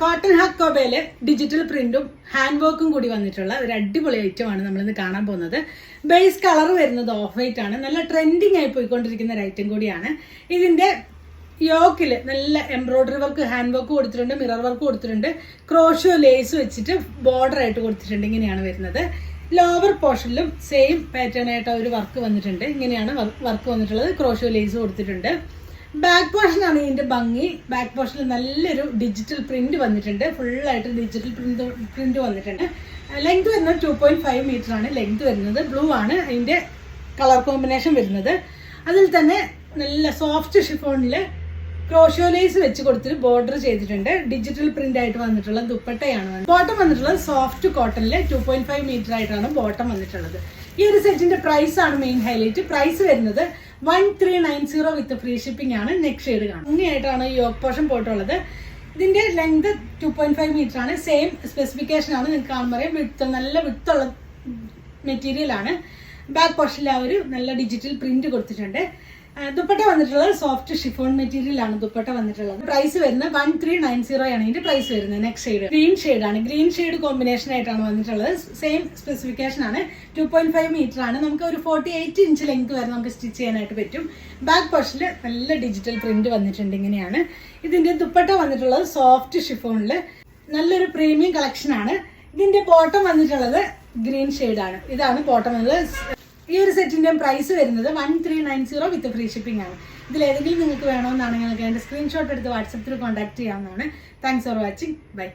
Cotton ഹക്കോബയില് digital പ്രിന്റും hand വർക്കും കൂടി വന്നിട്ടുള്ള ഒരു അടിപൊളി ഐറ്റമാണ് നമ്മളിന്ന് കാണാൻ പോകുന്നത്. ബേസ് കളർ വരുന്നത് ഓഫ് വൈറ്റ് ആണ്. നല്ല ട്രെൻഡിങ് ആയി പോയിക്കൊണ്ടിരിക്കുന്ന ഒരു ഐറ്റം കൂടിയാണ്. ഇതിന്റെ യോക്കില് നല്ല എംബ്രോയിഡറി വർക്ക്, ഹാൻഡ് വർക്ക് കൊടുത്തിട്ടുണ്ട്, മിറർ വർക്ക് കൊടുത്തിട്ടുണ്ട്, ക്രോഷോ ലേസ് വെച്ചിട്ട് ബോർഡർ ആയിട്ട് കൊടുത്തിട്ടുണ്ട്. ഇങ്ങനെയാണ് വരുന്നത്. ലോവർ പോർഷനിലും സെയിം പാറ്റേൺ ആയിട്ട് ഒരു വർക്ക് വന്നിട്ടുണ്ട്. ഇങ്ങനെയാണ് വർക്ക് വന്നിട്ടുള്ളത്. ക്രോഷോ ലേസ് കൊടുത്തിട്ടുണ്ട്. ബാക്ക് പോർഷനാണ് ഇതിന്റെ ഭംഗി. ബാക്ക് പോർഷനിൽ നല്ലൊരു ഡിജിറ്റൽ പ്രിന്റ് വന്നിട്ടുണ്ട്. ഫുള്ളായിട്ട് ഡിജിറ്റൽ പ്രിന്റ് വന്നിട്ടുണ്ട്. ലെങ്ത് വരുന്നത് 2.5 മീറ്റർ ആണ് ലെങ്ത് വരുന്നത്. ബ്ലൂ ആണ് അതിന്റെ കളർ കോമ്പിനേഷൻ വരുന്നത്. അതിൽ തന്നെ നല്ല സോഫ്റ്റ് ഷിഫോണില് ക്രോഷോ ലേസ് വെച്ച് കൊടുത്തിട്ട് ബോർഡർ ചെയ്തിട്ടുണ്ട്. ഡിജിറ്റൽ പ്രിന്റ് ആയിട്ട് വന്നിട്ടുള്ള ദുപ്പട്ടയാണ്. ബോട്ടം വന്നിട്ടുള്ളത് സോഫ്റ്റ് കോട്ടണില് 2.5 മീറ്റർ ആയിട്ടാണ് ബോട്ടം വന്നിട്ടുള്ളത്. ഈ ഒരു സെറ്റിന്റെ പ്രൈസ് ആണ് മെയിൻ ഹൈലൈറ്റ്. പ്രൈസ് വരുന്നത് 1390 വിത്ത് ഫ്രീ ഷിപ്പിംഗ് ആണ്. നെക്ക് ഷെയ്ഡ് കാണും. ഭംഗിയായിട്ടാണ് ഈ യോക്ക് പോർഷൻ പോയിട്ടുള്ളത്. ഇതിന്റെ ലെങ്ത് 2.5 മീറ്റർ ആണ്. സെയിം സ്പെസിഫിക്കേഷൻ ആണ്. നിങ്ങൾക്ക് കാണുമ്പോൾ അറിയാം. വിട്ത് നല്ല വിട്ടുള്ള മെറ്റീരിയൽ ആണ്. ബാക്ക് പോർഷനിൽ ആ ഒരു നല്ല ഡിജിറ്റൽ പ്രിന്റ് കൊടുത്തിട്ടുണ്ട്. ദുപ്പട്ട വന്നിട്ടുള്ളത് സോഫ്റ്റ് ഷിഫോൺ മെറ്റീരിയൽ ആണ് ദുപ്പട്ട വന്നിട്ടുള്ളത്. പ്രൈസ് വരുന്നത് 1390 ആണ് ഇതിന്റെ പ്രൈസ് വരുന്നത്. നെക്സ്റ്റ് ഷെയ്ഡ് ഗ്രീൻ ഷെയ്ഡ് ആണ്. ഗ്രീൻ ഷെയ്ഡ് കോമ്പിനേഷൻ ആയിട്ടാണ് വന്നിട്ടുള്ളത്. സെയിം സ്പെസിഫിക്കേഷൻ ആണ്. 2.5 മീറ്റർ ആണ്. നമുക്ക് ഒരു 48 ഇഞ്ച് ലെങ്ത് വരെ നമുക്ക് സ്റ്റിച്ച് ചെയ്യാനായിട്ട് പറ്റും. ബാക്ക് പോർഷനിൽ നല്ല ഡിജിറ്റൽ പ്രിന്റ് വന്നിട്ടുണ്ട്. ഇങ്ങനെയാണ് ഇതിന്റെ ദുപ്പട്ട വന്നിട്ടുള്ളത്. സോഫ്റ്റ് ഷിഫോണില് നല്ലൊരു പ്രീമിയം കളക്ഷൻ ആണ്. ഇതിന്റെ ബോട്ടം വന്നിട്ടുള്ളത് ഗ്രീൻ ഷെയ്ഡ് ആണ്. ഇതാണ് ബോട്ടം വന്നത്. ഈ ഒരു സെറ്റിന്റെ പ്രൈസ് വരുന്നത് 1390 വിത്ത് ഫ്രീ ഷിപ്പിംഗ് ആണ്. ഇതിൽ ഏതെങ്കിലും നിങ്ങൾക്ക് വേണമെന്നാണെങ്കിൽ നിങ്ങൾക്ക് അതിന്റെ സ്ക്രീൻഷോട്ട് എടുത്ത് വാട്സപ്പിൽ കോൺടാക്ട് ചെയ്യാവുന്നതാണ്. Thanks for watching. ബൈ.